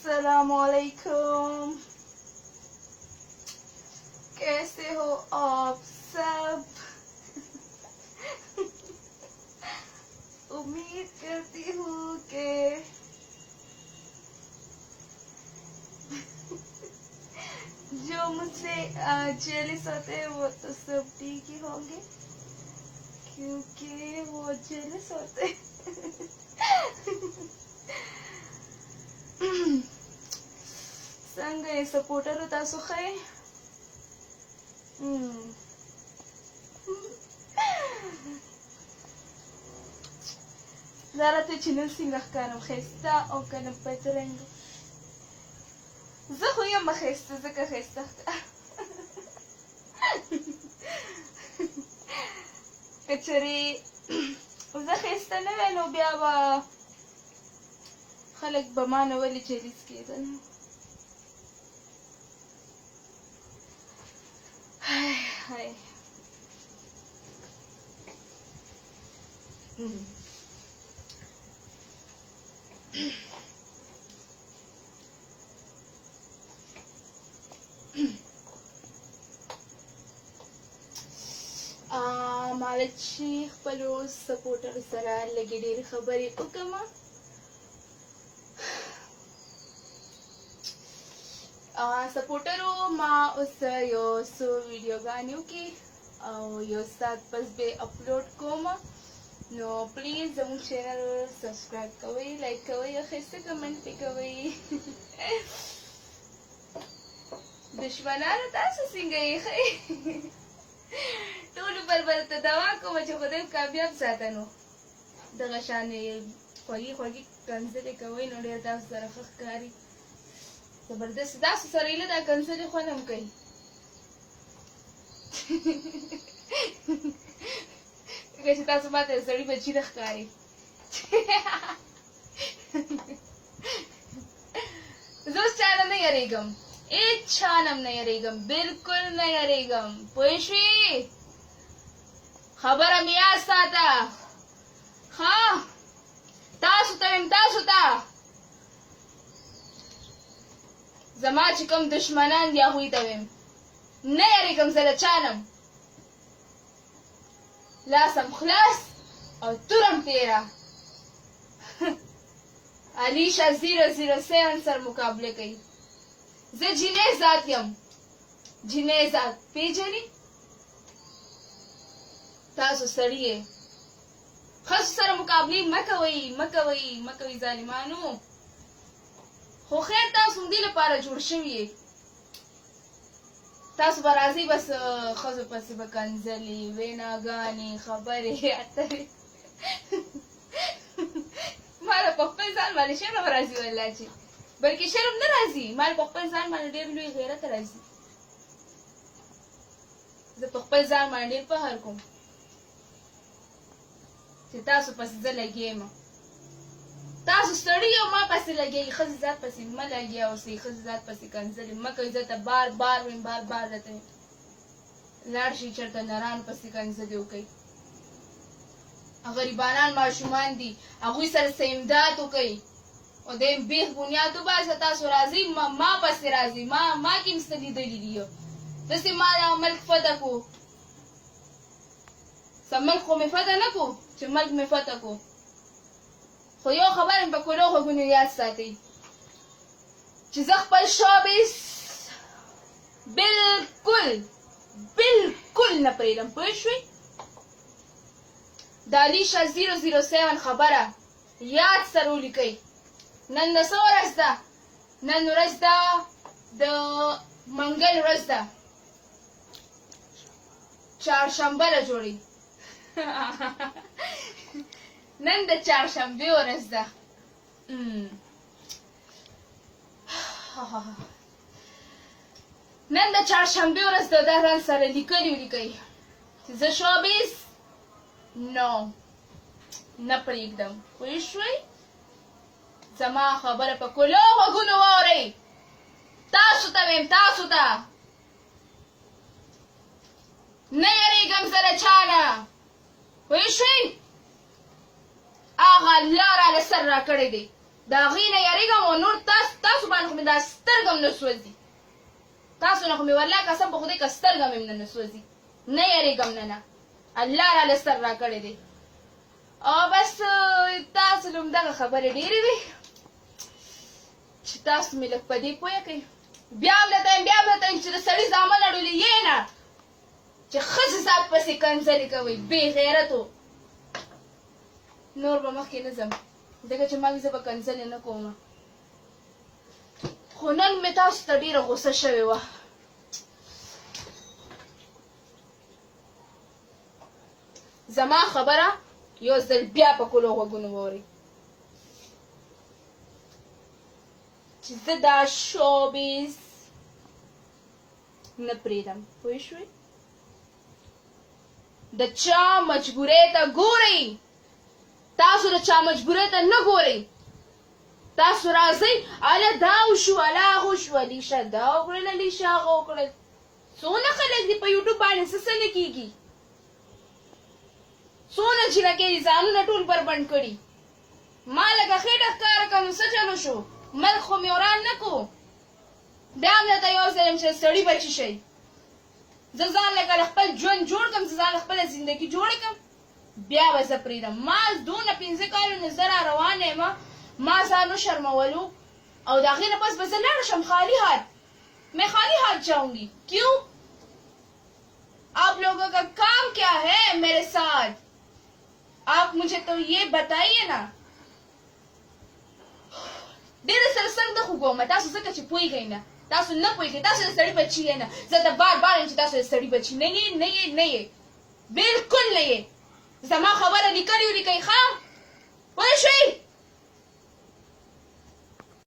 अस्सलामुअलैकुम। कैसे हो आप सब? उम्मीद करती हूँ कि जो मुझसे जेलिस होते हैं वो तो सब ठीक ही होंगे, क्योंकि वो जेलिस होते څنګه سپورټرو تاسو ښه زه راته چې نن څنګه ښکارم، ښایسته او که نه بدرنګه؟ زه خو یم ښایسته، ځکه ښایسته ښکارم. که چېرې زه ښایسته نه وی نو بیا به خلک به ما نه ولې جلیس کېدل. ماله چې خپلو سپورټرو سره لږې ډېرې خبرې وکړم. سپورټرو ما اوس یو څو ویډیوګانې وکړې او یو ساعت پس به اپلوډ کوم، نو پلیز زموږ چینل سبسکرایب کوئ، لایک کوئ او ښایسته کمنټ پې کوئ. دشمنانو تاسو څنګه یې؟ ښه ټولو بل ته دعا کومه چې خدای کامیاب ساته. نو دغه شانې خوږې خوږې کنځلې کوئ نو ډېر تاسو سره ښه ښکاري. زبردست تاسو سره ایله دا کنځلې خوند هم کوي. که چې تاسو ماته د سړي بچي نه ښکاري. زه اوس چا نه یېرېږم، هېڅ چا نه هم نه یېرېږم، بلکل نه یېرېږم. پوه شوې؟ خبره مې یاد ساته. ښه تاسو ته ویم، تاسو ته زما چې کوم دشمنان دي هغوی ته ویم نه یېرېږم زه له چا نه. لاسم خلاص او تورم تیره. علیشه 007 سره مقابله کوي. زه جینۍ ذات یم، جینۍ ذات پېژنې؟ تاسو سړي یې، ښځو سره مقابلې مه کوئ، مه کوئ، مه کوئ ظالمانو. خو خیر تاسو همدې لپاره جوړ شوي یې. تاسو به راځئ بس ښځو پسې به کنځلې، ویناګانې، خبرې اترې. ما له په خپل ځان باندې شرم راځي، والله چې بلکې شرم نه راځي، ما له په خپل ځان باندې ډېر لوی غیرت راځي. زه په خپل ځان باندې ډېر فخر کوم چې تاسو پسې زه لګېږم. تاسو سړي او ما پسې لګېږئ، ښځې ذات پسې مه لګیا اوسئ، ښځې ذات پسې کنځلې مه کوئ. زه ته بار بار ویم، بار بار درته ویم لاړ شئ چېرته نرانو پسې کنځلې وکئ. غریبانان ماشومان دي، هغوی سره څه امداد وکئ او د بیخ بنیاد وباسه. تاسو راځئ ما پسې راځئ، ما کې هم څه لیدلي دي. داسې ما دغه ملک فتح کړو، څه ملک خو مې فتح نه کړو چې ملک مې فتح کړو. خو یو خبره مې په کولو غوږونو یاد ساتئ چې زه خپل شابس بلکل بلکل نه پرېږدم. پوه شوئ؟ د علیشه 007 خبره یاد سره ولیکئ. نن د څه ورځ ده؟ نن ورځ ده د منګل ورځ ده، چهارشنبه له جوړئ. نن د چهارشنبې ورځ ده. نن د چهارشنبې ورځ ده. دا ځان سره لیکلي ولیکئ چې زه شابس نو نه پرېږدم. پوه شوئ؟ زما خبره په کولو غوږونو واورئ. تاسو ته ویم، تاسو ته نه یېرېږم زه له چا نه. پوه شوئ؟ هغه الله راله سر راکړی دی د هغې نه یارېږم او نور تاسو باندې خو مې دا سترګه هم نه سوځي تاسو نه خو مې والله قسم په خدای که سترګه مې نه سوځي نه یارېږم نه الله راله سر را کړی دی او بس تاسو له همدغه خبرې ډېرې وي چې تاسو مې لږ په دې پوه کړئ بیا هم درته یم چې د سړي زامن اړولې یې نه چې ښځې ذات پسې کنځلې کوئ بې غیرتو نور به مخکې نه ځم ځکه چې ما وي زه به کنځلې نه کوم خو نن مې تاسو ته ډېره غوسه شوې وه زما خبره یو ځل بیا په کلو غوږونو واورئ چې زه دا شوبیز نه پرېږدم پوه شوې د چا مجبورۍ ته ګورئ تاسو د چا مجبورۍ ته نه ګورئ تاسو راځئ اله دا وشو اله هغه وشو الیشه دا وکړل الیشه هغه وکړل څونه خلک دي په یوټیوب باندې څه نه کېږي څونه جینکې دي ځانونه ټول بربنډ کړي ما لکه خېټه ښکاره کړم څه چلو شو ملک خو مې وران نه کو بیا هم درته یو ځل یم چې سړي بچي شئ زه ځان لکه خپل ژوند جوړ کړم زه ځان خپله زندګي جوړه کړم بیا به زه پرېږدم ما دونه 5 کالونه زه را روانه یم ما ځان وشرمولو او د هغې نه پس به زه لاړه شم خالی ہاتھ میں خالی ہاتھ جاؤں گی کیوں آپ لوگوں کا کام کیا ہے میرے ساتھ آپ مجھے تو یہ بتائیے نا ډېره سره سخته خو کومه تاسو ځکه چې پوهېږئ نه تاسو نه پوهېږئ تاسو د سړي بچي یې نه زه ته بار بار یم چې تاسو د سړي بچي نه یې نه یې نه یې بلکل نه یې زما خبره لیکلې ولیکئ ښه